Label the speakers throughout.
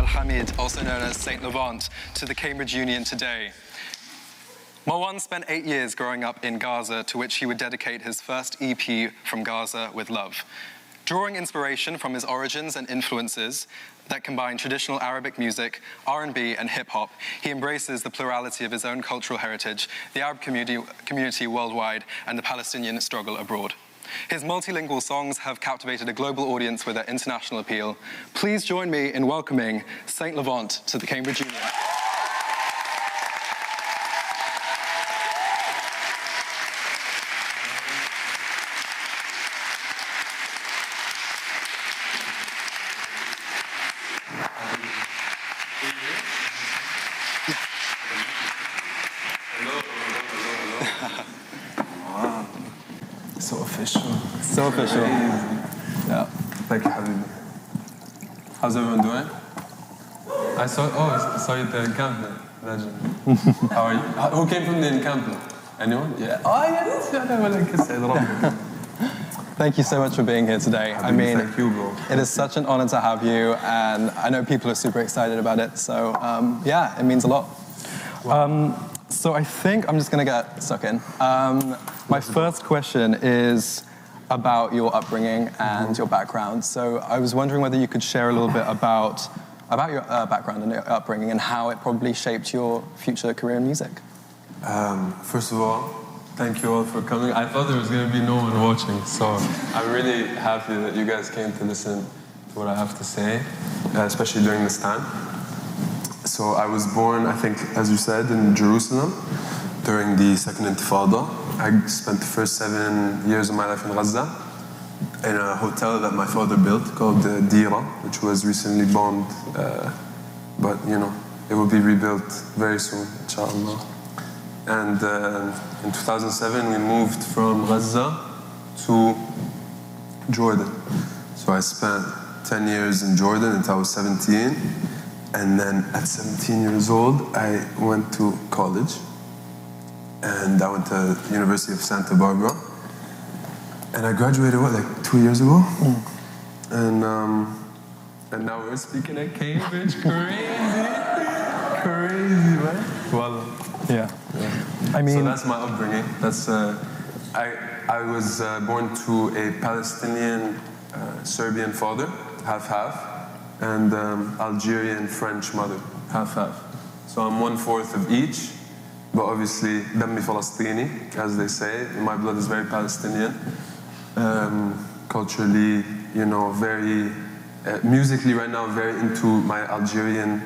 Speaker 1: Abdelhamid, also known as Saint Levant, to the Cambridge Union today. Marwan spent 8 years growing up in Gaza, to which he would dedicate his first EP, From Gaza with Love. Drawing inspiration from his origins and influences that combine traditional Arabic music, R&B, and hip-hop, he embraces the plurality of his own cultural heritage, the Arab community worldwide, and the Palestinian struggle abroad. His multilingual songs have captivated a global audience with their international appeal. Please join me in welcoming Saint Levant to the Cambridge Union.
Speaker 2: So official.
Speaker 1: So official.
Speaker 2: Yeah. Thank you, Habibi. How's everyone doing? I saw you at the encampment. Legend. How are you? Who came from the encampment? Anyone? Yeah. Oh, yes.
Speaker 1: Thank you so much for being here today.
Speaker 2: I mean, thank you, bro.
Speaker 1: It is such an honor to have you, and I know people are super excited about it, so yeah, it means a lot.
Speaker 2: Wow.
Speaker 1: So I think I'm just going to get stuck in. My first question is about your upbringing and your background. So I was wondering whether you could share a little bit about your background and your upbringing and how it probably shaped your future career in music.
Speaker 2: First of all, thank you all for coming. I thought there was going to be no one watching, so I'm really happy that you guys came to listen to what I have to say, especially during this time. So I was born, I think, as you said, in Jerusalem during the second Intifada. I spent the first 7 years of my life in Gaza in a hotel that my father built called Deira, which was recently bombed, but you know, it will be rebuilt very soon, inshallah. And in 2007, we moved from Gaza to Jordan. So I spent 10 years in Jordan until I was 17. And then at 17 years old, I went to college. And I went to the University of Santa Barbara. And I graduated, like 2 years ago? And now we're speaking at Cambridge. Crazy, right? Well,
Speaker 1: yeah. I mean,
Speaker 2: so that's my upbringing. That's I was born to a Palestinian Serbian father, half-half, and Algerian French mother, half-half. So I'm 1/4 of each, but obviously dammi Falastini, as they say. My blood is very Palestinian. Culturally, you know, very musically right now, very into my Algerian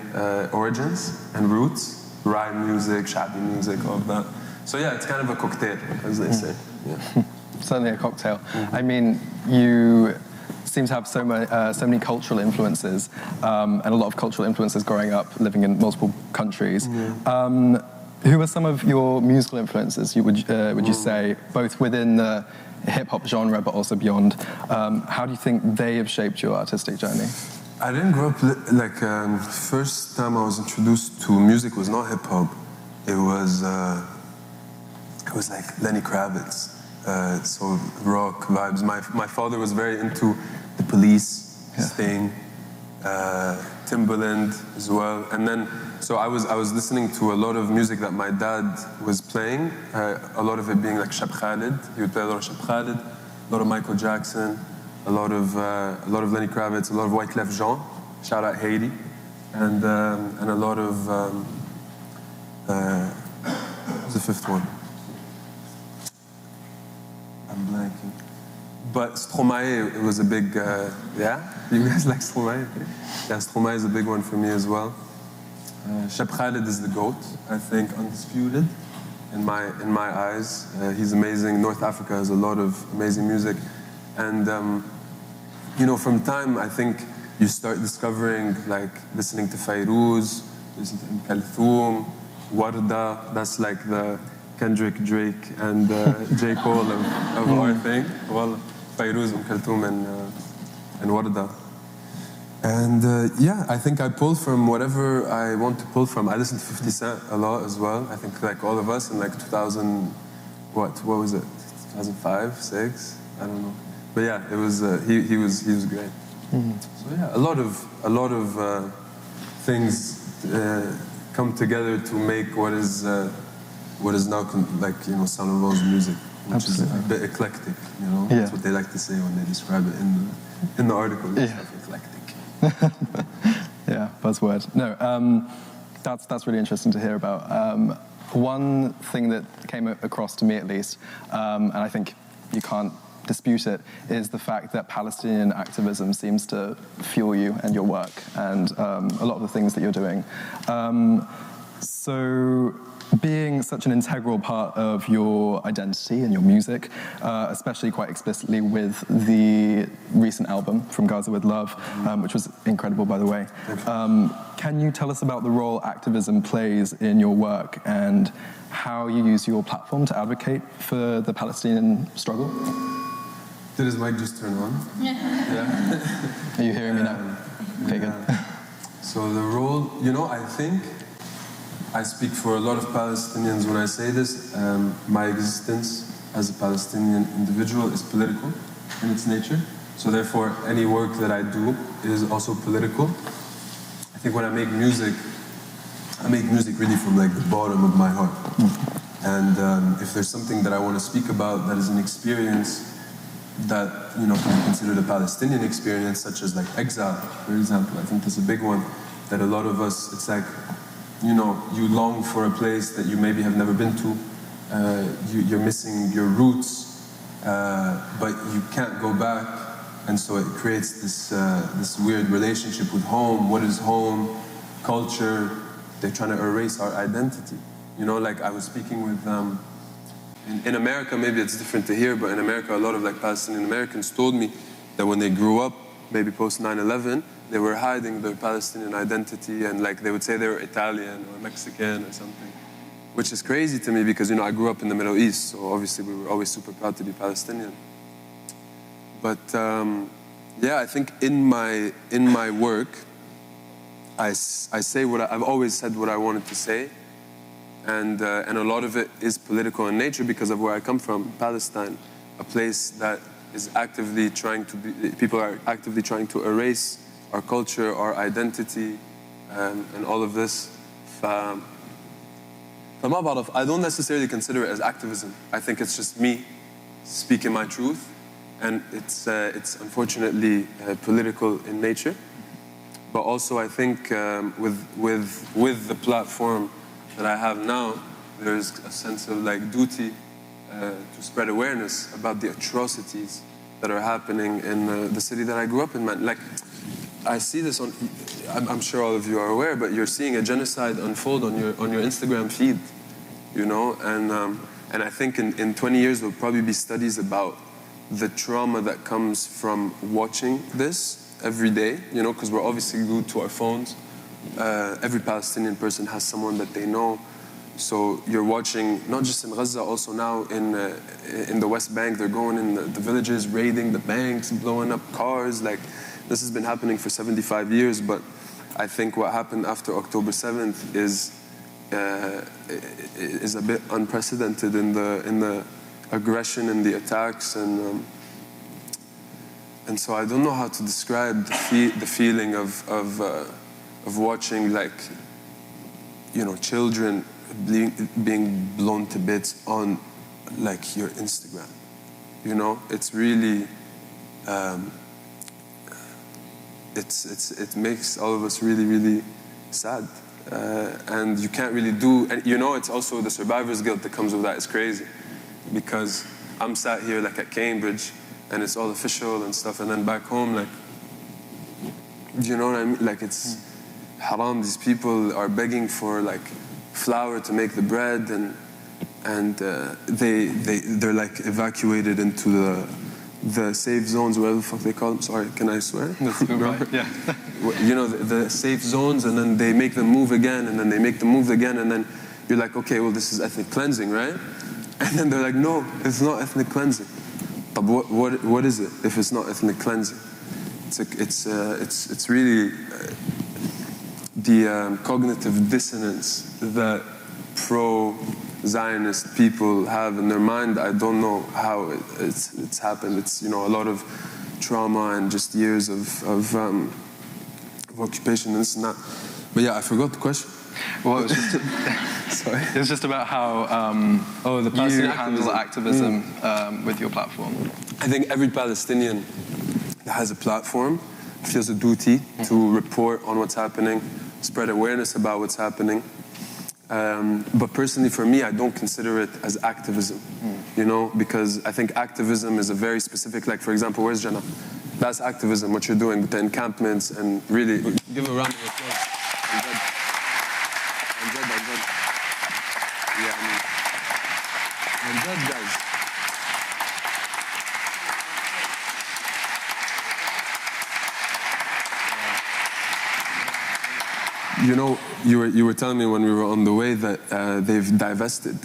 Speaker 2: origins and roots. Rhyme music, shabi music, all of that. So yeah, it's kind of a cocktail, as they say. Yeah.
Speaker 1: Certainly a cocktail. I mean, you seem to have so many cultural influences, and a lot of cultural influences growing up, living in multiple countries. Who are some of your musical influences, would you say, both within the hip-hop genre, but also beyond? How do you think they have shaped your artistic journey?
Speaker 2: I didn't grow up, first time I was introduced to music was not hip-hop. It was like Lenny Kravitz, so rock vibes. My father was very into the Police, Sting, Timbaland as well. And then, so I was listening to a lot of music that my dad was playing, a lot of it being like Shab Khalid. He would play a lot of Shab Khalid, a lot of Michael Jackson, a lot of Lenny Kravitz, a lot of Wyclef Jean, shout out Haiti, and a lot of what's the fifth one? I'm blanking. But Stromae, it was a big, yeah? You guys like Stromae? Yeah, Stromae is a big one for me as well. Shab Khalid is the GOAT, I think, undisputed in my eyes. He's amazing. North Africa has a lot of amazing music. And you know, from time, I think you start discovering, like, listening to Fairuz, listening to Kalthoum, Warda, that's like the Kendrick, Drake, and J. Cole of our thing. Well, Fairuz, Kalthoum, and Warda. And yeah, I think I pull from whatever I want to pull from. I listen to 50 Cent a lot as well. I think like all of us in like 2000, what was it? 2005, 6? I don't know. But yeah, it was he was great. So yeah, a lot of things come together to make what is now like, you know, Saint Levant's music, which is a bit eclectic, you know. That's what they like to say when they describe it in the article. Eclectic.
Speaker 1: Yeah, buzzword. No, that's really interesting to hear about. One thing that came across to me, at least, and I think you can't dispute it, is the fact that Palestinian activism seems to fuel you and your work and a lot of the things that you're doing. So being such an integral part of your identity and your music, especially quite explicitly with the recent album, From Gaza with Love, which was incredible, by the way. Can you tell us about the role activism plays in your work and how you use your platform to advocate for the Palestinian struggle?
Speaker 2: Did his mic just turn on?
Speaker 1: Yeah. Are you hearing me now? Okay, good.
Speaker 2: So the role, you know, I think I speak for a lot of Palestinians when I say this. My existence as a Palestinian individual is political in its nature. So therefore, any work that I do is also political. I think when I make music really from like the bottom of my heart. And if there's something that I want to speak about that is an experience that, you know, can be considered a Palestinian experience, such as like exile, for example. I think that's a big one, that a lot of us, it's like, you know, you long for a place that you maybe have never been to. You're missing your roots, but you can't go back. And so it creates this weird relationship with home. What is home? Culture. They're trying to erase our identity. You know, like I was speaking with, in America, maybe it's different to here, but in America, a lot of like Palestinian Americans told me that when they grew up, maybe post 9/11, they were hiding their Palestinian identity, and like they would say they were Italian or Mexican or something, which is crazy to me because, you know, I grew up in the Middle East, so obviously we were always super proud to be Palestinian. But yeah, I think in my work, I say I've always said what I wanted to say, and a lot of it is political in nature because of where I come from, Palestine, a place that is actively people are actively trying to erase our culture, our identity, and all of this. I don't necessarily consider it as activism. I think it's just me speaking my truth, and it's unfortunately political in nature. But also, I think with the platform that I have now, there's a sense of like duty to spread awareness about the atrocities that are happening in the city that I grew up in, man. Like, I see this on, I'm sure all of you are aware, but you're seeing a genocide unfold on your Instagram feed, you know? And I think in 20 years there'll probably be studies about the trauma that comes from watching this every day, you know, because we're obviously glued to our phones. Every Palestinian person has someone that they know. So you're watching, not just in Gaza, also now in the West Bank, they're going in the villages, raiding the banks, blowing up cars. Like, this has been happening for 75 years, but I think what happened after October 7th is a bit unprecedented in the aggression and the attacks, and so I don't know how to describe the feeling of watching, like, you know, children being blown to bits on, like, your Instagram. You know, it's really, it makes all of us really, really sad. And you can't really do, and you know, it's also the survivor's guilt that comes with that. It's crazy, because I'm sat here like at Cambridge, and it's all official and stuff, and then back home, like, you know what I mean? Like, it's haram. These people are begging for like flour to make the bread, and they're like evacuated into the safe zones, whatever the fuck they call them. Sorry, can I swear?
Speaker 1: That's right. Yeah.
Speaker 2: You know, the safe zones, and then they make them move again, and then they make them move again, and then you're like, okay, well, this is ethnic cleansing, right? And then they're like, no, it's not ethnic cleansing. But what is it if it's not ethnic cleansing? It's really the cognitive dissonance that pro-Zionist people have in their mind. I don't know how it's happened. It's, you know, a lot of trauma and just years of occupation and this and that. But yeah, I forgot the question.
Speaker 1: Well, it was just,
Speaker 2: Sorry.
Speaker 1: it was just about how
Speaker 2: the
Speaker 1: you
Speaker 2: Palestinian
Speaker 1: handle activism with your platform.
Speaker 2: I think every Palestinian that has a platform feels a duty to report on what's happening, spread awareness about what's happening. But personally, for me, I don't consider it as activism, you know, because I think activism is a very specific, like, for example, where's Jannah? That's activism, what you're doing with the encampments, and really, give a round of applause. I'm dead, guys. You know, you were telling me when we were on the way that they've divested.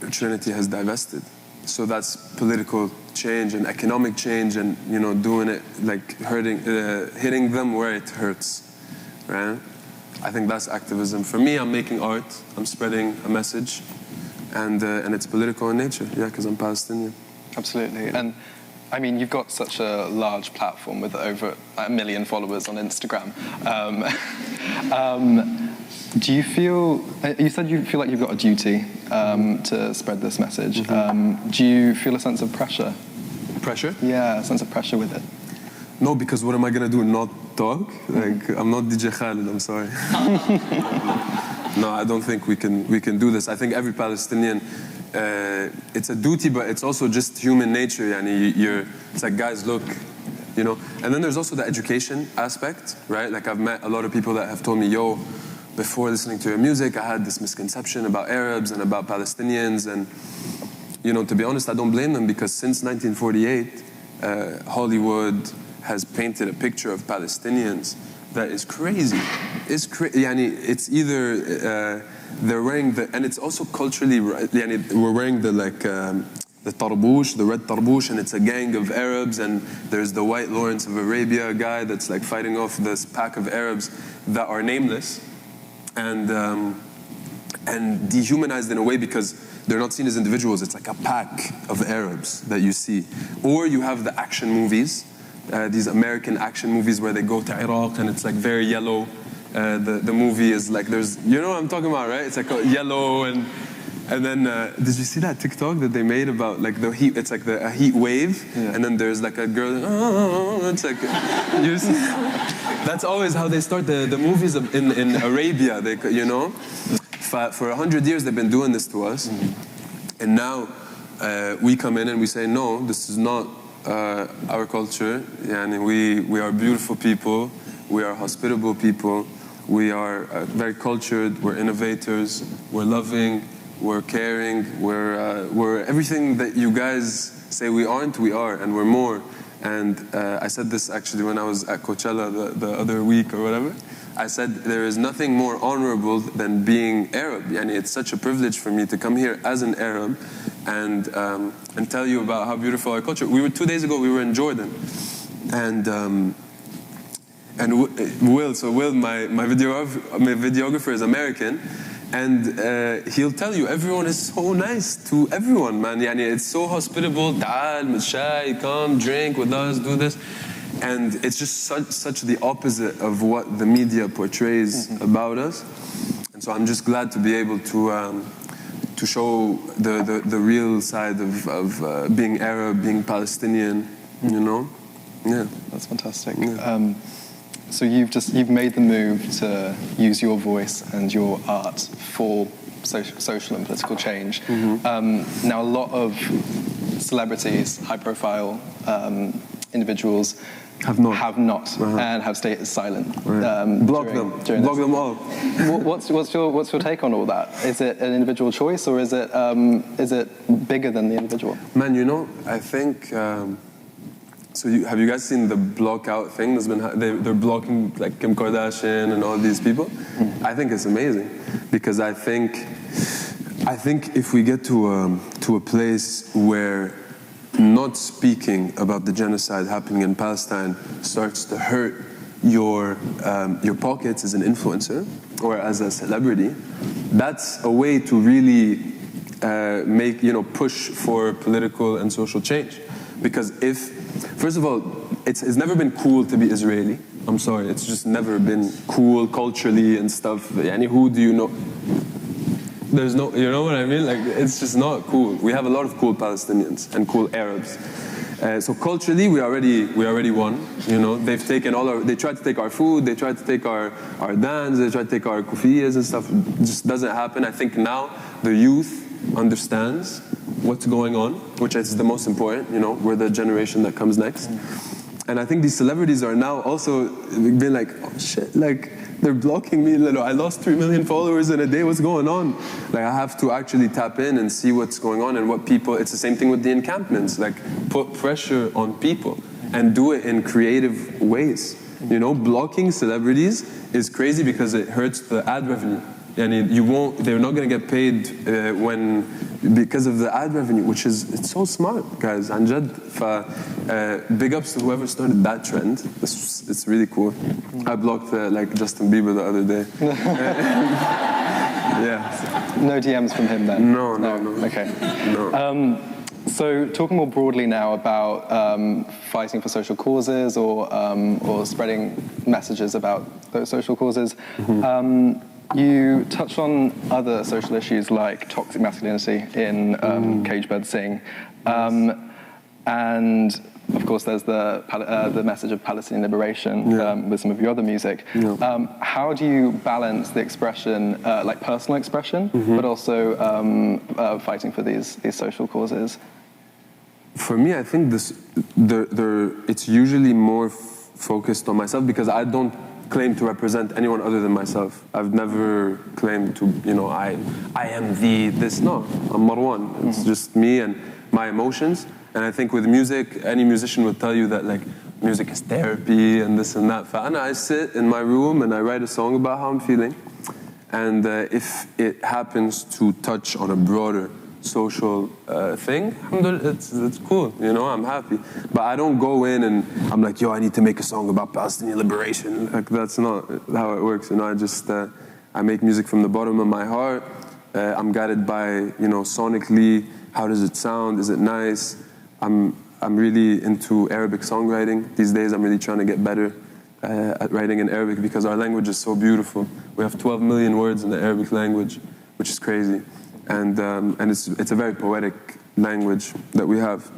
Speaker 2: Trinity has divested. So that's political change and economic change, and, you know, doing it, like, hitting them where it hurts, right? I think that's activism. For me, I'm making art, I'm spreading a message, and it's political in nature, yeah, because I'm Palestinian.
Speaker 1: Absolutely. And I mean, you've got such a large platform with over 1 million followers on Instagram. Do you feel, you said you feel like you've got a duty to spread this message. Do you feel a sense of pressure?
Speaker 2: Pressure?
Speaker 1: Yeah, a sense of pressure with it.
Speaker 2: No, because what am I going to do, not talk? Like, I'm not DJ Khaled, I'm sorry. No, I don't think we can do this. I think every Palestinian, it's a duty, but it's also just human nature. It's like, guys, look, you know. And then there's also the education aspect, right? Like, I've met a lot of people that have told me, yo, before listening to your music, I had this misconception about Arabs and about Palestinians. And, you know, to be honest, I don't blame them, because since 1948, Hollywood has painted a picture of Palestinians that is crazy. It's either they're wearing and it's also culturally, we're wearing the tarbouch, the red tarbouch, and it's a gang of Arabs, and there's the white Lawrence of Arabia guy that's like fighting off this pack of Arabs that are nameless and dehumanized in a way, because they're not seen as individuals. It's like a pack of Arabs that you see. Or you have the action movies, these American action movies where they go to Iraq and it's like very yellow. The movie is like, you know what I'm talking about, right? It's like yellow, and then did you see that TikTok that they made about like the heat? It's like a heat wave, and then there's like a girl. It's like that's always how they start the movies in Arabia. You know, for 100 years they've been doing this to us, and now we come in and we say, no, this is not our culture. We are beautiful people. We are hospitable people. We are very cultured. We're innovators. We're loving. We're caring. We're everything that you guys say we aren't. We are, and we're more. And I said this actually when I was at Coachella the other week or whatever. I said there is nothing more honorable than being Arab. It's such a privilege for me to come here as an Arab and tell you about how beautiful our culture. 2 days ago we were in Jordan, and Will, my videographer is American, and he'll tell you everyone is so nice to everyone, man. It's so hospitable. Ta'al, mashai, come, drink with us, do this. And it's just such the opposite of what the media portrays about us. And so I'm just glad to be able to show the real side of being Arab, being Palestinian, you know? Yeah.
Speaker 1: That's fantastic.
Speaker 2: Yeah.
Speaker 1: So you've made the move to use your voice and your art for social and political change. Now, a lot of celebrities, high-profile individuals, have not, and have stayed silent.
Speaker 2: Block them all.
Speaker 1: What's your take on all that? Is it an individual choice, or is it bigger than the individual?
Speaker 2: Man, you know, I think. So have you guys seen the Blockout thing? They're blocking like Kim Kardashian and all these people. I think it's amazing, because I think if we get to a place where not speaking about the genocide happening in Palestine starts to hurt your pockets as an influencer or as a celebrity, that's a way to really push for political and social change. Because first of all, it's never been cool to be Israeli. I'm sorry, it's just never been cool culturally and stuff. Yani, who do you know? There's no, you know what I mean? Like, it's just not cool. We have a lot of cool Palestinians and cool Arabs. So culturally, we already won. You know, they've taken they tried to take our food, they tried to take our dance, they tried to take our kufiyas and stuff. It just doesn't happen. I think now the youth understands what's going on, which is the most important. You know, we're the generation that comes next. And I think these celebrities are now also being like, oh shit, like, they're blocking me. I lost 3 million followers in a day. What's going on? Like, I have to actually tap in and see what's going on and what people. It's the same thing with the encampments. Like, put pressure on people and do it in creative ways. You know, blocking celebrities is crazy because it hurts the ad revenue. And they're not going to get paid because of the ad revenue, which it's so smart, guys. Anjad, big ups to whoever started that trend. It's really cool. I blocked like Justin Bieber the other day. Yeah.
Speaker 1: No DMs from him then?
Speaker 2: No.
Speaker 1: Okay.
Speaker 2: No.
Speaker 1: So talking more broadly now about fighting for social causes or spreading messages about those social causes, you touched on other social issues like toxic masculinity in Cage Bird Sing. And of course there's the message of Palestinian liberation with some of your other music. How do you balance the expression, like personal expression, but also fighting for these social causes?
Speaker 2: For me, I think it's usually more focused on myself because I don't claim to represent anyone other than myself. I've never claimed to, I am this. No, I'm Marwan. It's just me and my emotions. And I think with music, any musician would tell you that like music is therapy and this and that. And I sit in my room and I write a song about how I'm feeling. And if it happens to touch on a broader social thing, it's cool, I'm happy. But I don't go in and I'm like, I need to make a song about Palestinian liberation. Like, that's not how it works, I make music from the bottom of my heart. I'm guided by, sonically, how does it sound? Is it nice? I'm really into Arabic songwriting. These days I'm really trying to get better at writing in Arabic because our language is so beautiful. We have 12 million words in the Arabic language, which is crazy. And it's a very poetic language that we have.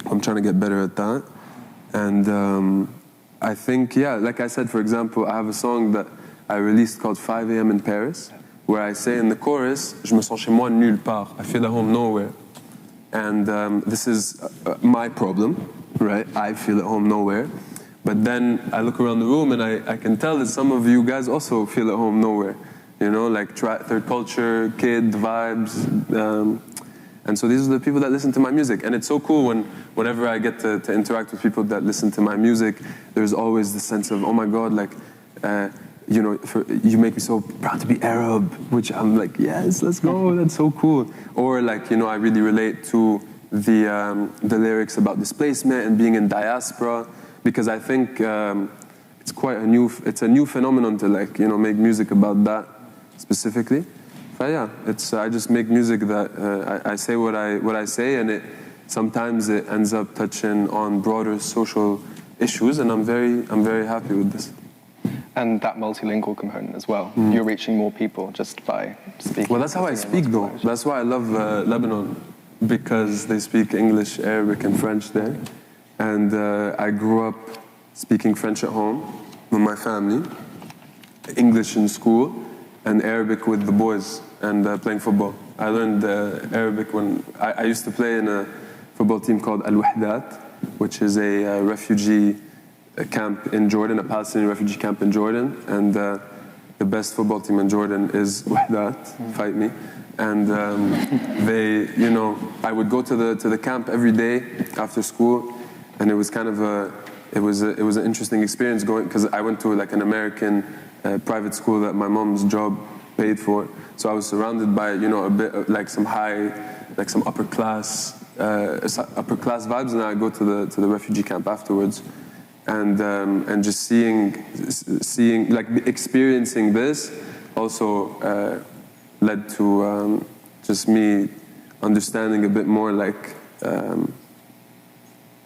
Speaker 2: I'm trying to get better at that. And I think, like I said, for example, I have a song that I released called 5 a.m. in Paris, where I say in the chorus, je me sens chez moi nulle part. I feel at home nowhere. And this is my problem, right? I feel at home nowhere. But then I look around the room and I can tell that some of you guys also feel at home nowhere. Like third culture, kid vibes. And so these are the people that listen to my music. And it's so cool whenever I get to interact with people that listen to my music, there's always this sense of, oh my God, like, you make me so proud to be Arab, which I'm like, yes, let's go, that's so cool. Or like, I really relate to the lyrics about displacement and being in diaspora, because I think it's a new phenomenon to like, make music about that specifically. But I just make music that I say what I say, and sometimes it ends up touching on broader social issues, and I'm very happy with this.
Speaker 1: And that multilingual component as well. You're reaching more people just by speaking.
Speaker 2: Well, that's how I speak, though. That's why I love Lebanon, because they speak English, Arabic, and French there. And I grew up speaking French at home with my family, English in school, and Arabic with the boys, and playing football. I learned Arabic when I used to play in a football team called Al-Wahdat, which is a refugee camp in Jordan, a Palestinian refugee camp in Jordan, and the best football team in Jordan is Wahdat, Fight Me. And I would go to the camp every day after school, and it was kind of it was an interesting experience going, because I went to like an American private school that my mom's job paid for. So I was surrounded by a bit of, like some upper class vibes, and I go to the refugee camp afterwards. And just seeing, like experiencing this also led to just me understanding a bit more like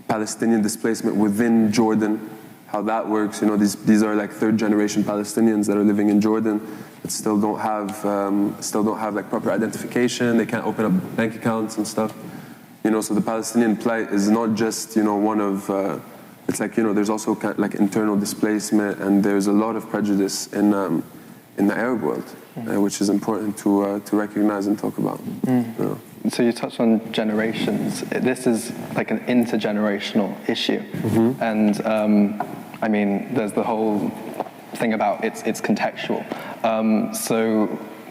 Speaker 2: Palestinian displacement within Jordan, how that works. You know, these are like third-generation Palestinians that are living in Jordan that still don't have like proper identification. They can't open up bank accounts and stuff. You know, so the Palestinian plight is not just, you know, one of, it's like, you know, there's also kind of like internal displacement, and there's a lot of prejudice in the Arab world, which is important to recognize and talk about. You know.
Speaker 1: So you touched on generations. This is like an intergenerational issue. And I mean, there's the whole thing about it's contextual. So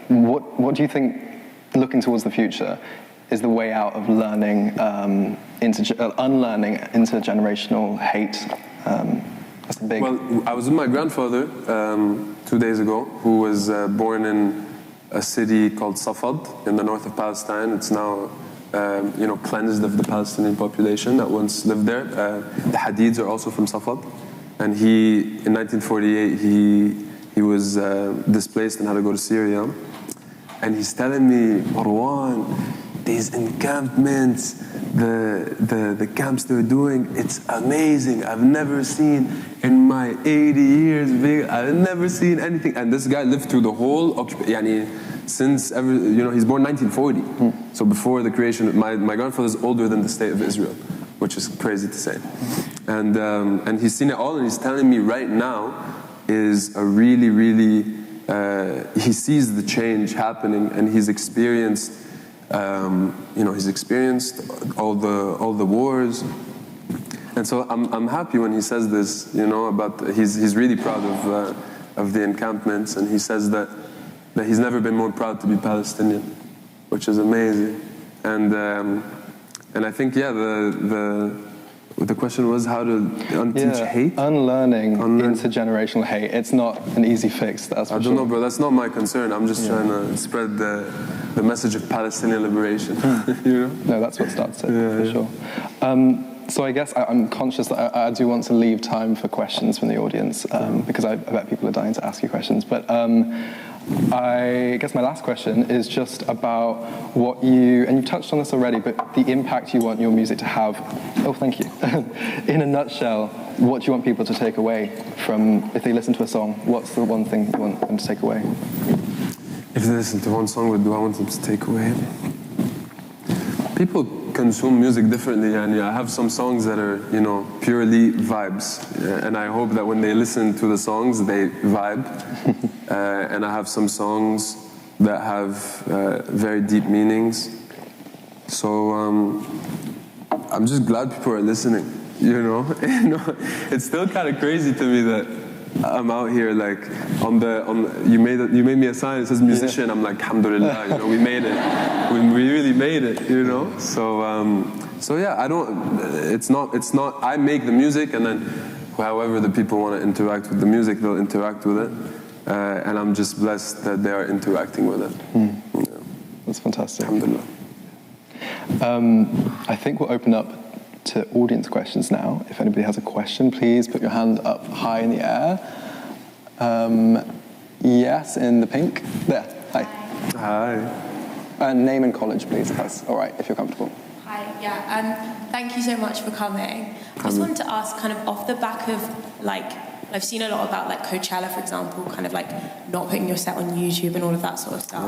Speaker 1: what do you think, looking towards the future, is the way out of learning, unlearning intergenerational hate? That's the big...
Speaker 2: Well, I was with my grandfather 2 days ago, who was born in a city called Safad in the north of Palestine. It's now, you know, cleansed of the Palestinian population that once lived there. The Hadids are also from Safad, and in 1948, he was displaced and had to go to Syria. And he's telling me, Marwan, these encampments, the camps they're doing, it's amazing. I've never seen in my 80 years, I've never seen anything. And this guy lived through the whole since ever, you know, he's born 1940. So before the creation, my grandfather's older than the state of Israel, which is crazy to say. And he's seen it all, and he's telling me right now is a really, really, he sees the change happening, and he's experienced, you know, he's experienced all the wars. And so I'm happy when he says this, you know, about he's really proud of the encampments, and he says that he's never been more proud to be Palestinian, which is amazing. And I think, yeah, the question was how to unteach hate?
Speaker 1: Unlearning intergenerational hate. It's not an easy fix, that's for sure.
Speaker 2: I don't know, bro. That's not my concern. I'm just trying to spread the message of Palestinian liberation. You know?
Speaker 1: No, that's what starts it, for sure. So I guess I'm conscious that I do want to leave time for questions from the audience, because I bet people are dying to ask you questions. But I guess my last question is just about what and you've touched on this already, but the impact you want your music to have. Oh, thank you. In a nutshell, what do you want people to take away from, if they listen to a song, what's the one thing you want them to take away?
Speaker 2: If they listen to one song, what do I want them to take away? People consume music differently, and I have some songs that are, you know, purely vibes, and I hope that when they listen to the songs, they vibe. And I have some songs that have very deep meanings. So I'm just glad people are listening. You know, it's still kind of crazy to me that I'm out here like you made me a sign that says musician. I'm like, alhamdulillah, you know, we made it. We really made it, you know. So yeah, it's not I make the music, and then however the people want to interact with the music, they'll interact with it. And I'm just blessed that they are interacting with it. Yeah.
Speaker 1: That's fantastic.
Speaker 2: Alhamdulillah.
Speaker 1: I think we'll open up to audience questions now. If anybody has a question, please put your hand up high in the air. Yes, in the pink. There. Hi.
Speaker 2: Hi.
Speaker 1: Name and college, please, if that's all right, if you're comfortable.
Speaker 3: Hi, yeah. Thank you so much for coming. I just wanted to ask, kind of off the back of, like, I've seen a lot about, like, Coachella, for example, kind of, like, not putting your set on YouTube and all of that sort of stuff,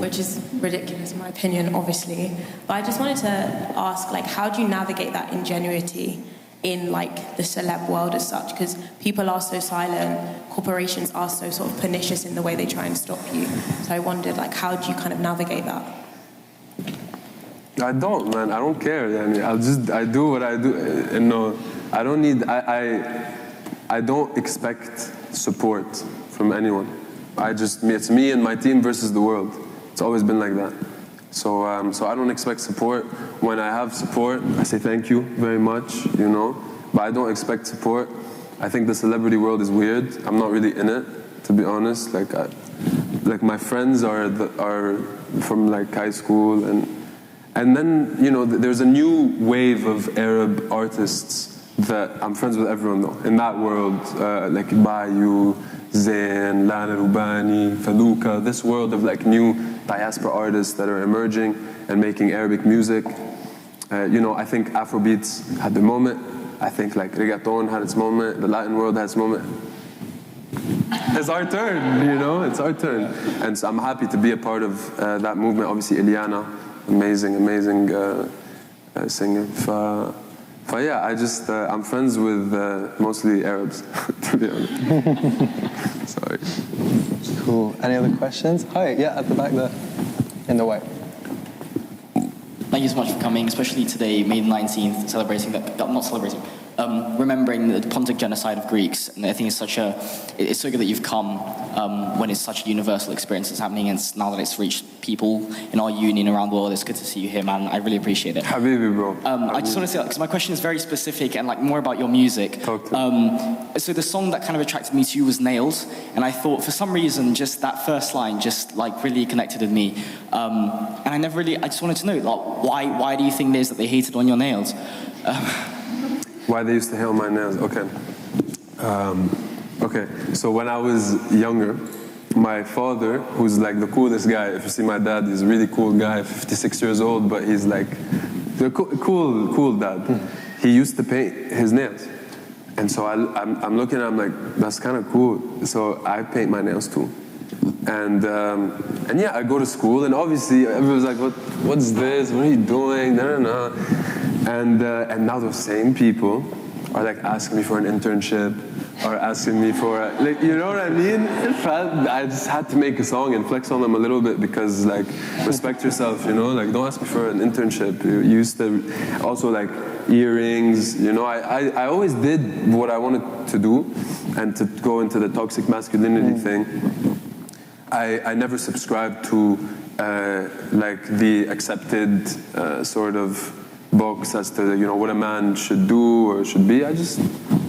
Speaker 3: which is ridiculous in my opinion, obviously. But I just wanted to ask, like, how do you navigate that ingenuity in, like, the celeb world as such? Because people are so silent, corporations are so sort of pernicious in the way they try and stop you. So I wondered, like, how do you kind of navigate that?
Speaker 2: I don't, man. I don't care. I mean, I do what I do. And no, I don't need... I don't expect support from anyone. It's me and my team versus the world. It's always been like that. So I don't expect support. When I have support, I say thank you very much, you know. But I don't expect support. I think the celebrity world is weird. I'm not really in it, to be honest. Like my friends are from like high school, and then, you know, there's a new wave of Arab artists that I'm friends with everyone though. In that world, like Bayou, Zayn, Lana Rubani, Faluka, this world of like new diaspora artists that are emerging and making Arabic music. You know, I think Afrobeats had the moment. I think like reggaeton had its moment, the Latin world had its moment. It's our turn, you know, it's our turn. And so I'm happy to be a part of that movement. Obviously, Eliana, amazing singer. Yeah, I'm friends with mostly Arabs, to be honest. Sorry.
Speaker 4: Cool. Any other questions? Hi, yeah, at the back there, in the white.
Speaker 5: Thank you so much for coming, especially today, May 19th, remembering the Pontic genocide of Greeks. And I think it's so good that you've come when it's such a universal experience that's happening, and now that it's reached people in our union around the world. It's good to see you here, man. I really appreciate it.
Speaker 2: Habibi, bro.
Speaker 5: I just want to say, because my question is very specific and like more about your music.
Speaker 2: Talk to me.
Speaker 5: So the song that kind of attracted me to you was Nails, and I thought for some reason just that first line just like really connected with me. And I just wanted to know, like, why do you think it is that they hated on your nails?
Speaker 2: Why they used to hate on my nails? Okay. Okay. So when I was younger, my father, who's like the coolest guy, if you see my dad, he's a really cool guy, 56 years old, but he's like the cool dad. He used to paint his nails. And so I'm looking at him like, that's kind of cool. So I paint my nails too. And yeah, I go to school, and obviously everyone's like, what's this? What are you doing? No. And now those same people are like asking me for an internship, or asking me for like, you know what I mean? I just had to make a song and flex on them a little bit, because like, respect yourself, you know? Like, don't ask me for an internship. You used to also like earrings, you know? I always did what I wanted to do, and to go into the toxic masculinity thing. I never subscribed to like the accepted sort of books as to, you know, what a man should do or should be. I just,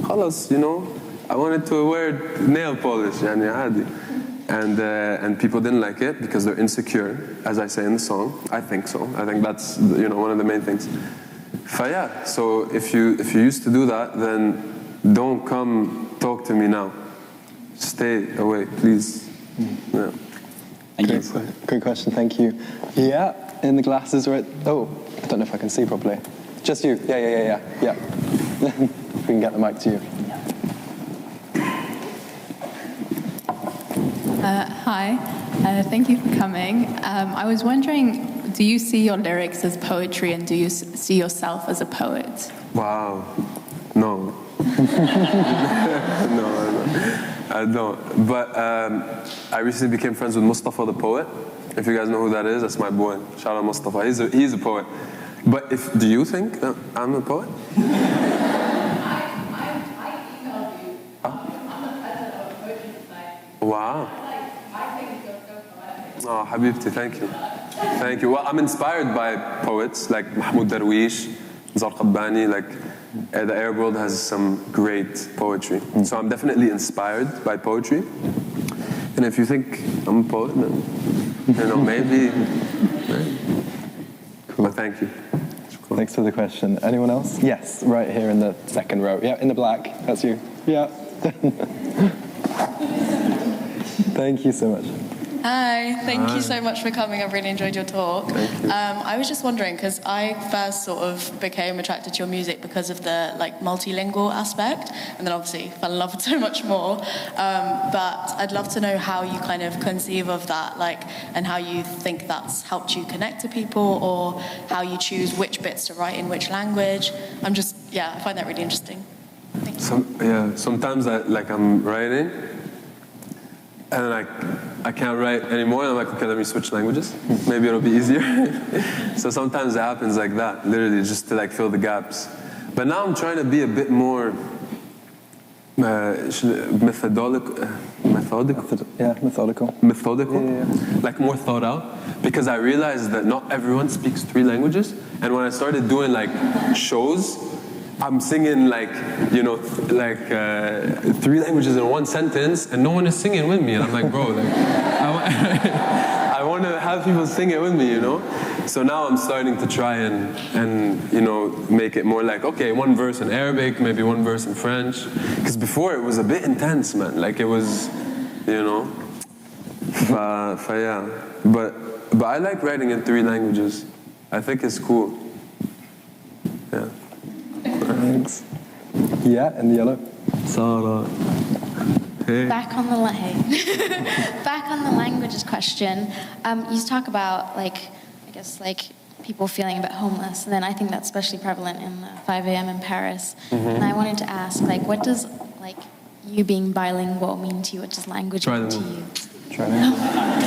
Speaker 2: khalas, you know, I wanted to wear nail polish, yani adi. And people didn't like it because they're insecure, as I say in the song. I think so. I think that's, you know, one of the main things. Yeah, so if you used to do that, then don't come talk to me now. Stay away, please. Yeah.
Speaker 5: Thank you.
Speaker 4: Great question, thank you. Yeah, in the glasses right. Oh, I don't know if I can see properly. Just you. Yeah. We can get the mic to you.
Speaker 6: Hi, thank you for coming. I was wondering, do you see your lyrics as poetry, and do you see yourself as a poet?
Speaker 2: Wow. No. No, I don't. But I recently became friends with Mustafa the poet. If you guys know who that is, that's my boy. Shout out Mustafa. He's a poet. But do you think I'm a poet?
Speaker 6: I emailed you. I'm the president of a poetry society.
Speaker 2: Wow.
Speaker 6: I think you're so poetic.
Speaker 2: Oh, Habibti, thank you. Thank you. Well, I'm inspired by poets like Mahmoud Darwish, Zarqabbani, like the Arab world has some great poetry. So I'm definitely inspired by poetry. And if you think I'm a poet, then, you know, maybe. Cool. But thank you. Cool.
Speaker 4: Thanks for the question. Anyone else? Yes, right here in the second row. Yeah, in the black. That's you. Yeah. Thank you so much.
Speaker 7: Hi, thank you so much for coming. I've really enjoyed your talk.
Speaker 2: Thank you.
Speaker 7: I was just wondering, because I first sort of became attracted to your music because of the like multilingual aspect, and then obviously fell in love with so much more. But I'd love to know how you kind of conceive of that, like, and how you think that's helped you connect to people, or how you choose which bits to write in which language. I find that really interesting. Thank you.
Speaker 2: Sometimes I'm writing, and I can't write anymore, and I'm like, okay, let me switch languages. Maybe it'll be easier. So sometimes it happens like that, literally, just to like fill the gaps. But now I'm trying to be a bit more methodical.
Speaker 4: Yeah, methodical.
Speaker 2: Methodical?
Speaker 4: Yeah.
Speaker 2: Like more thought out. Because I realized that not everyone speaks 3 languages. And when I started doing like shows, I'm singing like, you know, 3 languages in one sentence, and no one is singing with me. And I'm like, bro, like, I want to have people sing it with me, you know? So now I'm starting to try and you know, make it more like, okay, 1 verse in Arabic, maybe 1 verse in French. Because before it was a bit intense, man. Like it was, you know. Yeah. But I like writing in 3 languages. I think it's cool. Yeah.
Speaker 4: Thanks. Yeah, in the yellow.
Speaker 2: Sarah. Hey.
Speaker 8: Back on the languages question. You talk about people feeling a bit homeless, and then I think that's especially prevalent in 5 a.m. in Paris. And I wanted to ask, what does you being bilingual mean to you? What does language mean to you?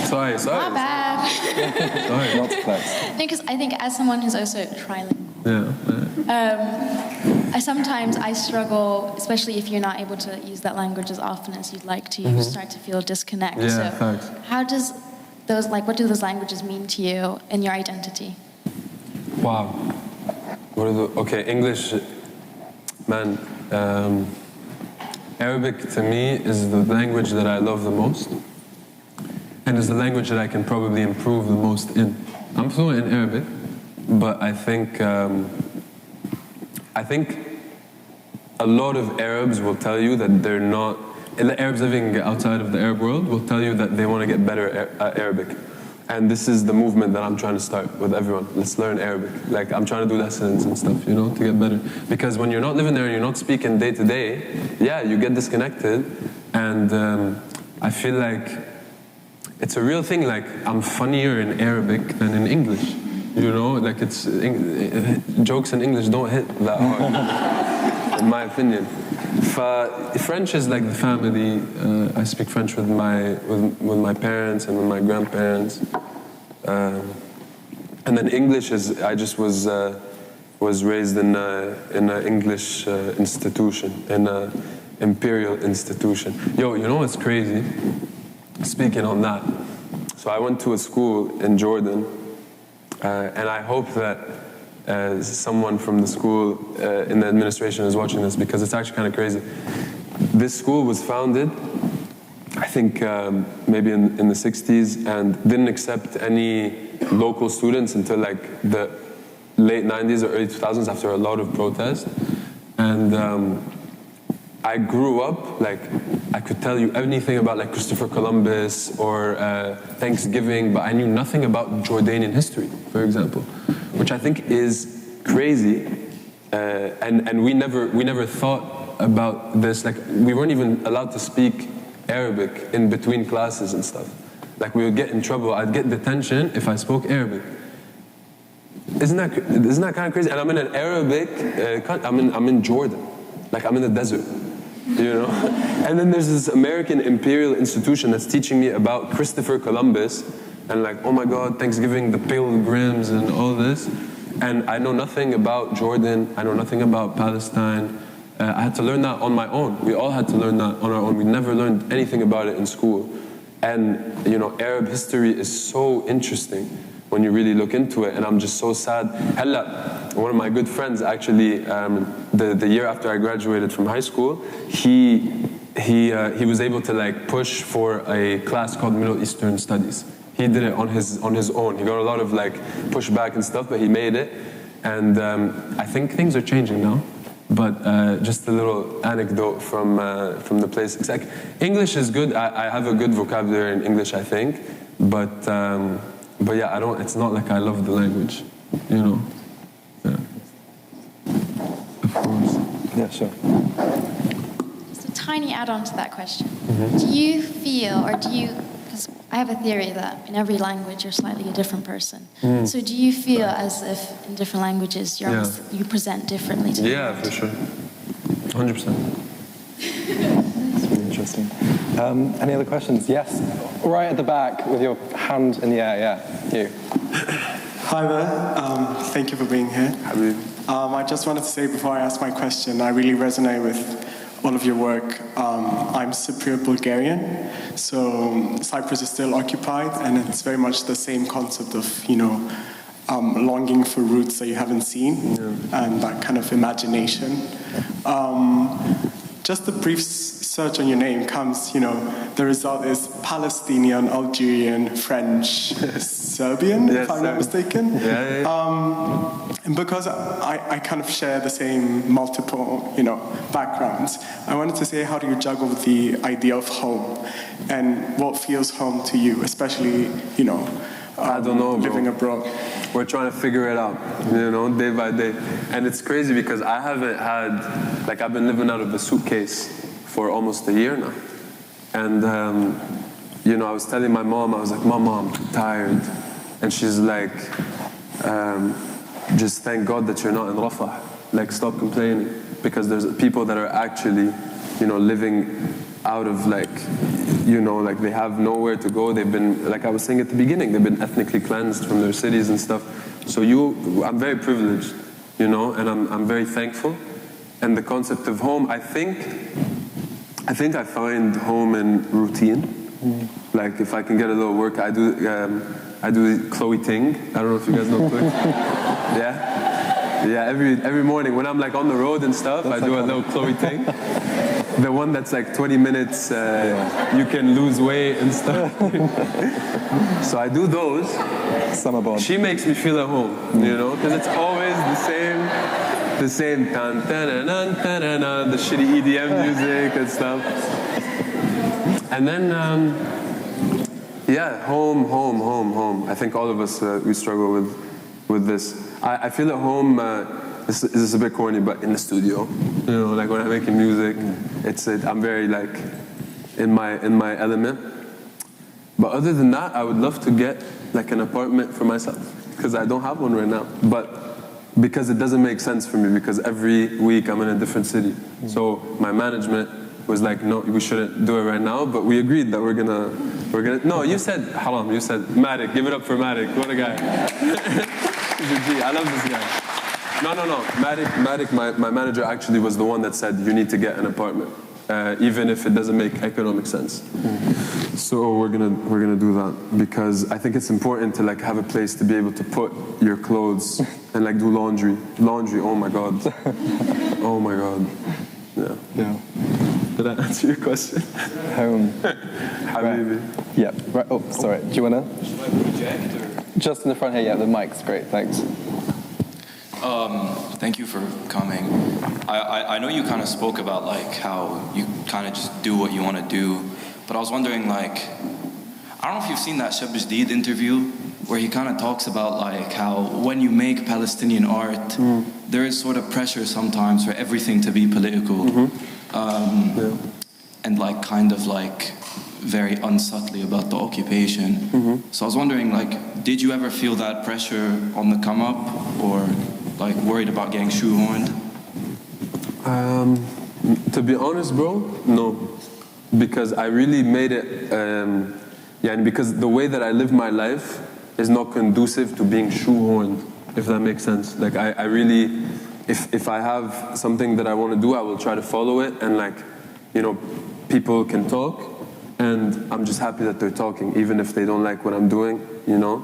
Speaker 2: Sorry.
Speaker 8: My bad.
Speaker 4: Sorry, not to flex.
Speaker 8: No, because I think as someone who's also trilingual, sometimes I struggle, especially if you're not able to use that language as often as you'd like to. You start to feel disconnect.
Speaker 2: Yeah,
Speaker 8: so
Speaker 2: facts.
Speaker 8: how does those what do those languages mean to you in your identity?
Speaker 2: Wow. Okay, English, man. Arabic to me is the language that I love the most, and is the language that I can probably improve the most in. I'm fluent in Arabic, but I think a lot of Arabs will tell you that they're not. The Arabs living outside of the Arab world will tell you that they want to get better at Arabic. And this is the movement that I'm trying to start with everyone. Let's learn Arabic. I'm trying to do lessons and stuff, to get better. Because when you're not living there and you're not speaking day to day, you get disconnected. And I feel like it's a real thing. I'm funnier in Arabic than in English. Jokes in English don't hit that hard, in my opinion. French is like the family. I speak French with my parents and with my grandparents, and then English is. I just was raised in an English institution, in an imperial institution. You know what's crazy? Speaking on that, so I went to a school in Jordan, and I hope that someone from the school in the administration is watching this, because it's actually kind of crazy. This school was founded, I think maybe in the 60s, and didn't accept any local students until the late 90s or early 2000s after a lot of protest. And I grew up, I could tell you anything about Christopher Columbus or Thanksgiving, but I knew nothing about Jordanian history, for example, which I think is crazy. And we never thought about this. We weren't even allowed to speak Arabic in between classes and stuff. We would get in trouble. I'd get detention if I spoke Arabic. Isn't that kind of crazy? And I'm in an Arabic, I'm in Jordan. I'm in the desert. And then there's this American imperial institution that's teaching me about Christopher Columbus and oh my God, Thanksgiving, the Pilgrims and all this. And I know nothing about Jordan. I know nothing about Palestine. I had to learn that on my own. We all had to learn that on our own. We never learned anything about it in school. And Arab history is so interesting when you really look into it, and I'm just so sad. Hella, one of my good friends actually, the year after I graduated from high school, he was able to push for a class called Middle Eastern Studies. He did it on his own. He got a lot of pushback and stuff, but he made it. And I think things are changing now. But just a little anecdote from the place. English is good. I have a good vocabulary in English, I think. But yeah, I don't. It's not I love the language, Yeah. Of course.
Speaker 4: Yeah, sure.
Speaker 8: Just a tiny add-on to that question. Do you feel, or do you? Because I have a theory that in every language you're slightly a different person. So do you feel as if in different languages you present differently to the world?
Speaker 2: For sure. 100%.
Speaker 4: That's really interesting. Any other questions? Yes. Right at the back with your hand in the air. Yeah, you.
Speaker 9: Hi there. Thank you for being here. I just wanted to say before I ask my question, I really resonate with all of your work. I'm Cypriot Bulgarian, so Cyprus is still occupied, and it's very much the same concept of, longing for roots that you haven't seen, and that kind of imagination. Just a brief search on your name comes, the result is Palestinian, Algerian, French, Serbian, if I'm not mistaken. And because I kind of share the same multiple, backgrounds, I wanted to say, how do you juggle the idea of home and what feels home to you, especially,
Speaker 2: I don't know,
Speaker 9: living abroad?
Speaker 2: We're trying to figure it out, you know, day by day. And it's crazy because I haven't had, like, I've been living out of a suitcase for almost a year now. And, you know, I was telling my mom, I was like, Mom, I'm tired. And she's like, just thank God that you're not in Rafah. Like, stop complaining. Because there's people that are actually, you know, living out of, like, you know, like they have nowhere to go. They've been, like I was saying at the beginning, they've been ethnically cleansed from their cities and stuff. So I'm very privileged, you know, and I'm very thankful. And the concept of home, I think I find home in routine. Like if I can get a little work, I do Chloe Ting. I don't know if you guys know Chloe. Yeah, every morning when I'm like on the road and stuff, I do a little Chloe Ting. The one that's like 20 minutes, you can lose weight and stuff. So I do those.
Speaker 4: Summer bod.
Speaker 2: She makes me feel at home, you know, because it's always the same tan, the shitty EDM music and stuff. And then, home. I think all of us, we struggle with this. I feel at home, this is a bit corny, but in the studio, you know, like when I'm making music, I'm very like in my element. But other than that, I would love to get like an apartment for myself because I don't have one right now. But because it doesn't make sense for me because every week I'm in a different city. So my management was like, no, we shouldn't do it right now. But we agreed that we're gonna. No, you said haram. You said Marik. Give it up for Marik. What a guy. He's a G. I love this guy. No. Marik, my manager actually was the one that said you need to get an apartment, even if it doesn't make economic sense. So we're gonna do that because I think it's important to like have a place to be able to put your clothes and like do laundry. Oh my god. Yeah. Did I answer your question?
Speaker 4: Home.
Speaker 2: Habibi.
Speaker 4: Right. Yeah. Right. Oh, sorry. Do you wanna?
Speaker 10: Should I project or?
Speaker 4: Just in the front here. Yeah, the mic's great. Thanks.
Speaker 10: Thank you for coming. I know you kind of spoke about like how you kind of just do what you want to do, but I was wondering like, I don't know if you've seen that Shab Jdeed interview where he kind of talks about like how when you make Palestinian art, there is sort of pressure sometimes for everything to be political, and like kind of like very unsubtly about the occupation. So I was wondering like, did you ever feel that pressure on the come up or like worried about getting shoehorned?
Speaker 2: To be honest, bro, no. Because I really made it, and because the way that I live my life is not conducive to being shoehorned, if that makes sense. Like I really, if I have something that I want to do, I will try to follow it, and like, you know, people can talk, and I'm just happy that they're talking, even if they don't like what I'm doing, you know.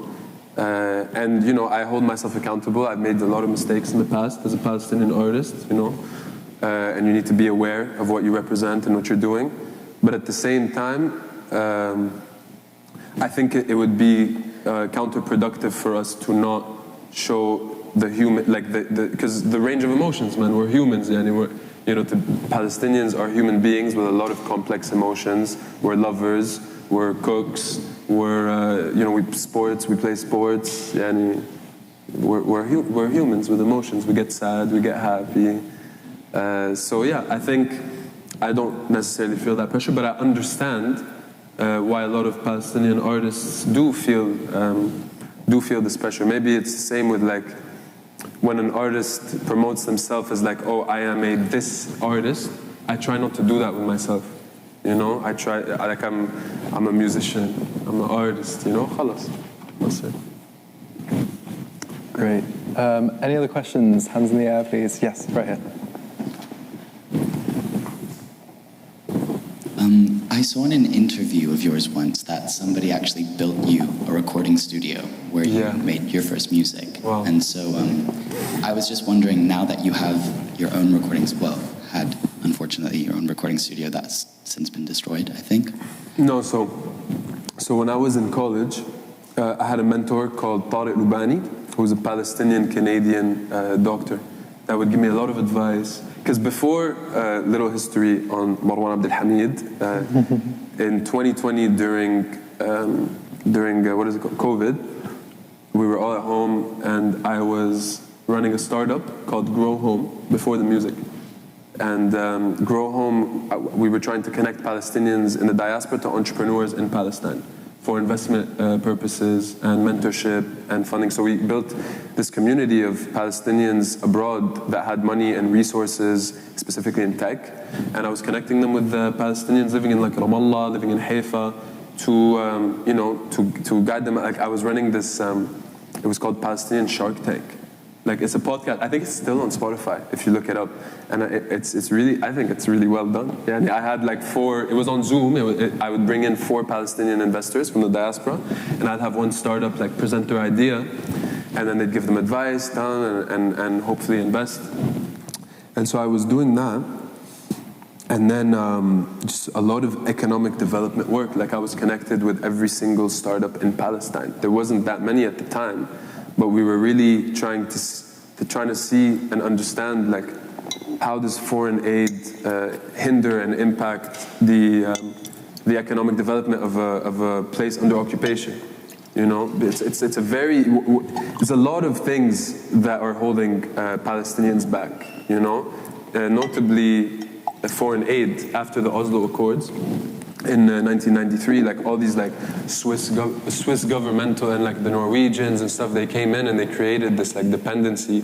Speaker 2: And you know, I hold myself accountable. I've made a lot of mistakes in the past as a Palestinian artist, you know, and you need to be aware of what you represent and what you're doing. But at the same time, I think it would be counterproductive for us to not show the human, like because the range of emotions, man. We're humans, and the Palestinians are human beings with a lot of complex emotions. We're lovers. We're cooks. We're we play sports, and we're humans with emotions. We get sad, we get happy. So yeah, I think I don't necessarily feel that pressure, but I understand why a lot of Palestinian artists do feel this pressure. Maybe it's the same with like when an artist promotes themselves as like, oh, I am this artist. I try not to do that with myself. You know, I try, like I'm a musician, I'm an artist, you know, khalas. That's it.
Speaker 4: Great. Any other questions? Hands in the air, please. Yes, right here.
Speaker 11: I saw in an interview of yours once that somebody actually built you a recording studio where you made your first music.
Speaker 2: Wow.
Speaker 11: And so I was just wondering, now that you have your own recordings, had unfortunately your own recording studio that's since been destroyed, I think.
Speaker 2: No, so when I was in college, I had a mentor called Tariq Lubani, who was a Palestinian-Canadian doctor that would give me a lot of advice. Because before, little history on Marwan Abdelhamid, in 2020 during during COVID. We were all at home, and I was running a startup called Grow Home before the music. And Grow Home, we were trying to connect Palestinians in the diaspora to entrepreneurs in Palestine for investment purposes and mentorship and funding. So we built this community of Palestinians abroad that had money and resources, specifically in tech. And I was connecting them with the Palestinians living in like Ramallah, living in Haifa, to guide them. Like I was running this, it was called Palestinian Shark Tank. Like it's a podcast. I think it's still on Spotify if you look it up, and it's really. I think it's really well done. Yeah, I had like 4. It was on Zoom. I would bring in 4 Palestinian investors from the diaspora, and I'd have one startup like present their idea, and then they'd give them advice, and hopefully invest. And so I was doing that, and then just a lot of economic development work. Like I was connected with every single startup in Palestine. There wasn't that many at the time. But we were really trying to see and understand like how does foreign aid hinder and impact the economic development of a place under occupation. You know, it's a lot of things that are holding Palestinians back. You know, notably foreign aid after the Oslo Accords. In 1993, like all these like Swiss governmental and like the Norwegians and stuff, they came in and they created this like dependency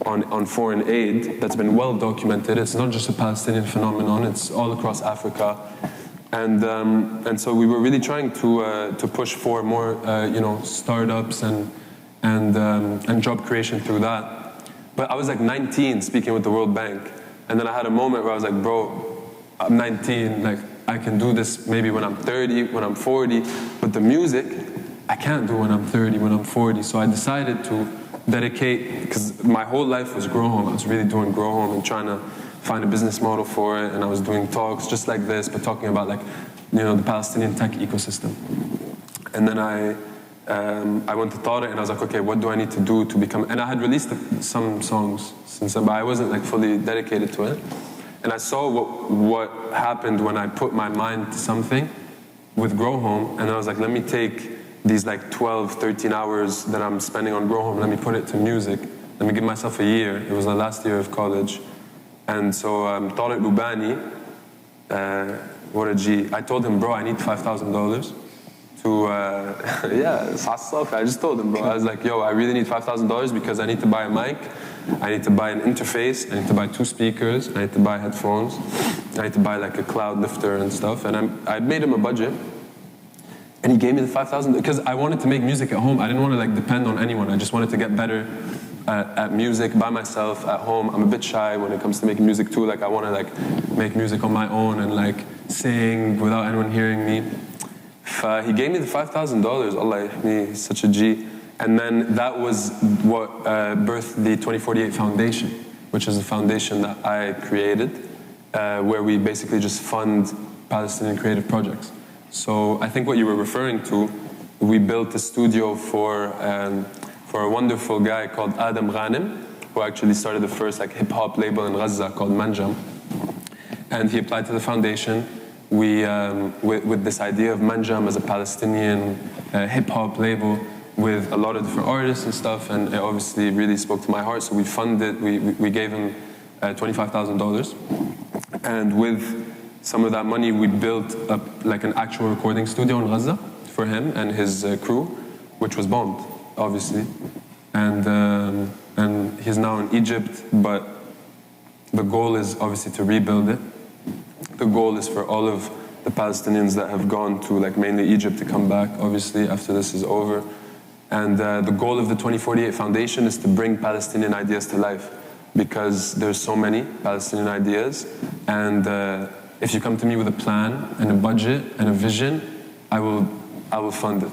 Speaker 2: on foreign aid that's been well documented. It's not just a Palestinian phenomenon; it's all across Africa, and so we were really trying to push for more startups and job creation through that. But I was like 19 speaking with the World Bank, and then I had a moment where I was like, bro, I'm 19, like. I can do this maybe when I'm 30, when I'm 40, but the music, I can't do when I'm 30, when I'm 40. So I decided to dedicate, because my whole life was Grow Home. I was really doing Grow Home and trying to find a business model for it, and I was doing talks just like this, but talking about like, the Palestinian tech ecosystem. And then I went to Tariq and I was like, okay, what do I need to do to become, and I had released some songs since then, but I wasn't like fully dedicated to it. And I saw what happened when I put my mind to something with Grow Home, and I was like, let me take these like 12, 13 hours that I'm spending on Grow Home, let me put it to music. Let me give myself a year. It was the last year of college. And so Tariq Lubani, what a G. I told him, bro, I need $5,000 to, I just told him, bro. I was like, yo, I really need $5,000 because I need to buy a mic. I need to buy an interface, I need to buy 2 speakers, I need to buy headphones, I need to buy like a cloud lifter and stuff. And I made him a budget, and he gave me the $5,000 because I wanted to make music at home. I didn't want to like depend on anyone. I just wanted to get better at music by myself at home. I'm a bit shy when it comes to making music too. Like I want to like make music on my own and like sing without anyone hearing me. He gave me the $5,000. Allah, he's such a G. And then that was what birthed the 2048 Foundation, which is a foundation that I created, where we basically just fund Palestinian creative projects. So I think what you were referring to, we built a studio for a wonderful guy called Adam Ghanem, who actually started the first like hip-hop label in Gaza called Manjam. And he applied to the foundation. We, with this idea of Manjam as a Palestinian hip-hop label, with a lot of different artists and stuff, and it obviously really spoke to my heart. So we funded, we gave him $25,000, and with some of that money, we built up like an actual recording studio in Gaza for him and his crew, which was bombed, obviously, and he's now in Egypt. But the goal is obviously to rebuild it. The goal is for all of the Palestinians that have gone to like mainly Egypt to come back, obviously, after this is over. And the goal of the 2048 Foundation is to bring Palestinian ideas to life, because there's so many Palestinian ideas. And if you come to me with a plan and a budget and a vision, I will fund it.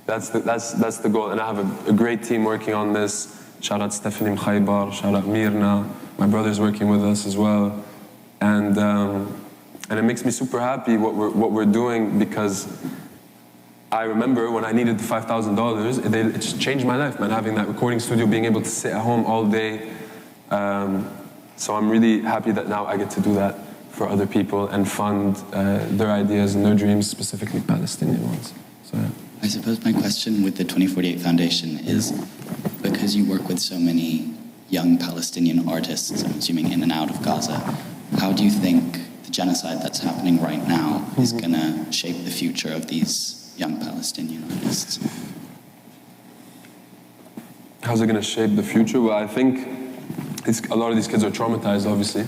Speaker 2: That's the goal. And I have a great team working on this. Shout out Stephanie Mkhaybar, shout out Mirna. My brother's working with us as well. And it makes me super happy what we're doing, because I remember when I needed the $5,000, it just changed my life, man, having that recording studio, being able to sit at home all day. So I'm really happy that now I get to do that for other people and fund their ideas and their dreams, specifically Palestinian ones. So, yeah.
Speaker 11: I suppose my question with the 2048 Foundation is, because you work with so many young Palestinian artists, I'm assuming in and out of Gaza, how do you think the genocide that's happening right now is going to shape the future of these young Palestinian artists?
Speaker 2: How's it going to shape the future? Well, I think a lot of these kids are traumatized, obviously.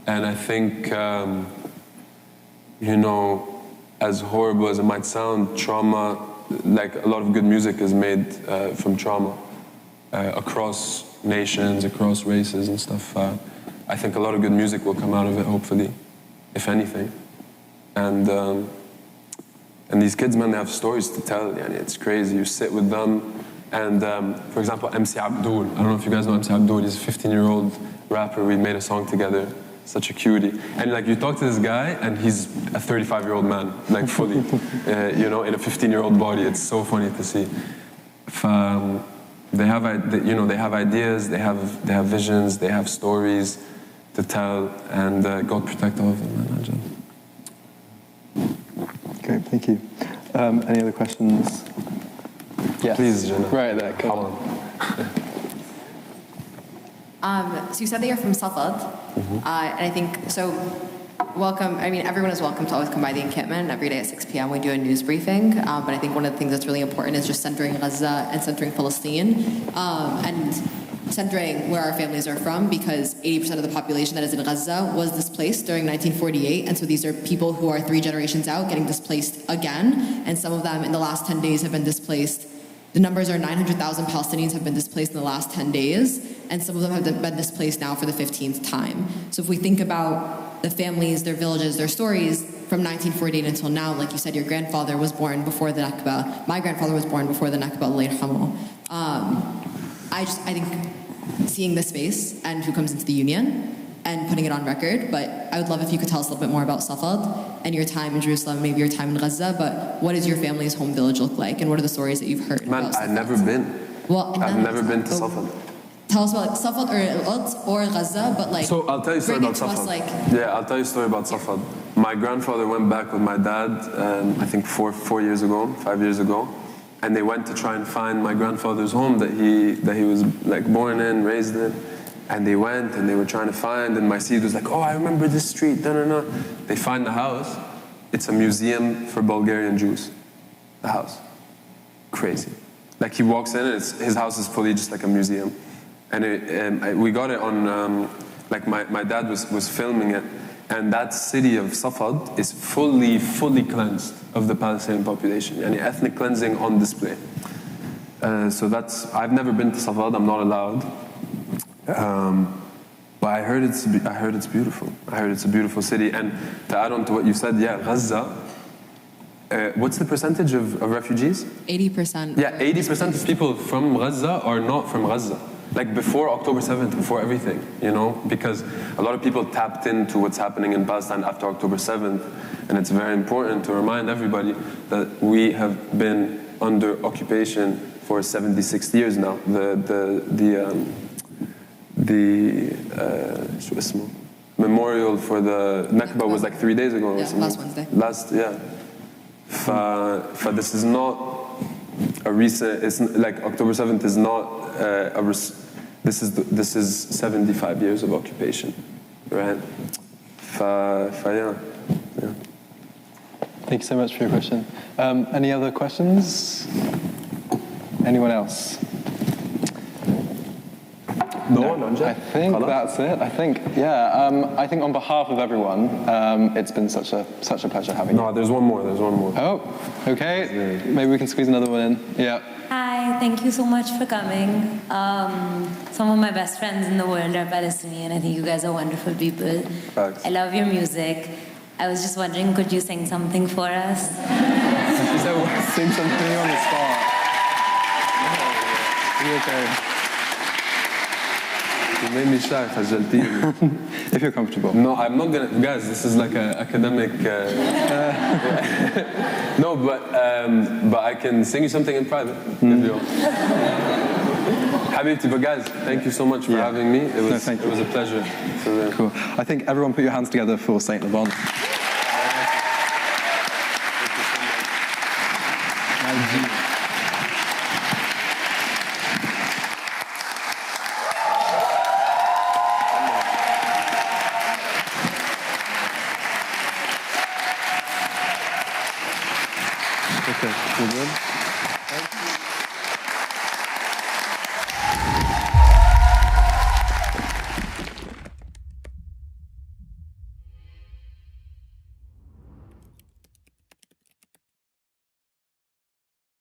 Speaker 2: And I think, you know, as horrible as it might sound, trauma, like a lot of good music is made from trauma across nations, across races and stuff. I think a lot of good music will come out of it, hopefully, if anything. And these kids, man, they have stories to tell. Yani, it's crazy. You sit with them. And for example, MC Abdul, I don't know if you guys know MC Abdul, he's a 15-year-old rapper. We made a song together, such a cutie. And like you talk to this guy and he's a 35-year-old man, like fully, you know, in a 15-year-old body. It's so funny to see. They have ideas, they have visions, they have stories to tell, and God protect all of them.
Speaker 4: Great, thank you. Any other questions? Yes.
Speaker 2: Please, Jenna.
Speaker 4: Right there, come
Speaker 12: on. So you said that you're from Saint Levant, and I think, so welcome, I mean, everyone is welcome to always come by the encampment. Every day at 6 p.m. we do a news briefing, but I think one of the things that's really important is just centering Gaza and centering Palestine, and centering where our families are from, because 80% of the population that is in Gaza was displaced during 1948, and so these are people who are 3 generations out getting displaced again, and some of them in the last 10 days have been displaced. The numbers are 900,000 Palestinians have been displaced in the last 10 days, and some of them have been displaced now for the 15th time. So if we think about the families, their villages, their stories from 1948 until now, like you said, your grandfather was born before the Nakba. My grandfather was born before the Nakba, Allah yarhamu. I think seeing this space and who comes into the union and putting it on record, but I would love if you could tell us a little bit more about Safad and your time in Jerusalem, maybe your time in Gaza, but what does your family's home village look like, and what are the stories that you've heard about Safad?
Speaker 2: I've never been.
Speaker 12: Well,
Speaker 2: I've never been to Safad.
Speaker 12: Tell us about like, Safad or Al-Quds or Gaza, but like...
Speaker 2: So I'll tell you a story about Safad. Yeah, I'll tell you a story about Safad. My grandfather went back with my dad, I think 5 years ago, and they went to try and find my grandfather's home that he was like born in, raised in. And they went and they were trying to find, and my seed was like, oh, I remember this street, no. They find the house. It's a museum for Bulgarian Jews. The house. Crazy. Like he walks in and his house is fully just like a museum. And we got it on, like my dad was filming it, and that city of Safad is fully cleansed of the Palestinian population, and ethnic cleansing on display. So I've never been to Safad, I'm not allowed. But I heard it's beautiful. I heard it's a beautiful city. And to add on to what you said, yeah, Gaza, what's the percentage of refugees?
Speaker 12: 80%.
Speaker 2: Yeah, 80% of people from Gaza are not from Gaza. Like before October 7th, before everything, you know? Because a lot of people tapped into what's happening in Palestine after October 7th. And it's very important to remind everybody that we have been under occupation for 76 years now. The memorial for the Nakba was like 3 days ago or something.
Speaker 12: Last Wednesday.
Speaker 2: This is not a recent, it's like October 7th is not this is 75 years of occupation, right? Yeah.
Speaker 4: Thank you so much for your question. Any other questions? Anyone else? No, I think that's it. I think, yeah. I think on behalf of everyone, it's been such a pleasure having you.
Speaker 2: No, there's one more.
Speaker 4: Oh, okay. Maybe we can squeeze another one in. Yeah.
Speaker 13: Hi, thank you so much for coming. Some of my best friends in the world are Palestinian. I think you guys are wonderful people.
Speaker 2: Thanks.
Speaker 13: I love your music. I was just wondering, could you sing something for us?
Speaker 4: Sing something on the spot. Okay.
Speaker 2: You made me shy, خجلتيني.
Speaker 4: If you're comfortable.
Speaker 2: No, I'm not gonna. Guys, this is like an academic. No, but I can sing you something in private. If you want. Habibti, but guys, thank you so much for having me. It was a pleasure.
Speaker 4: Cool. I think everyone put your hands together for Saint Levant.
Speaker 2: Okay, you good?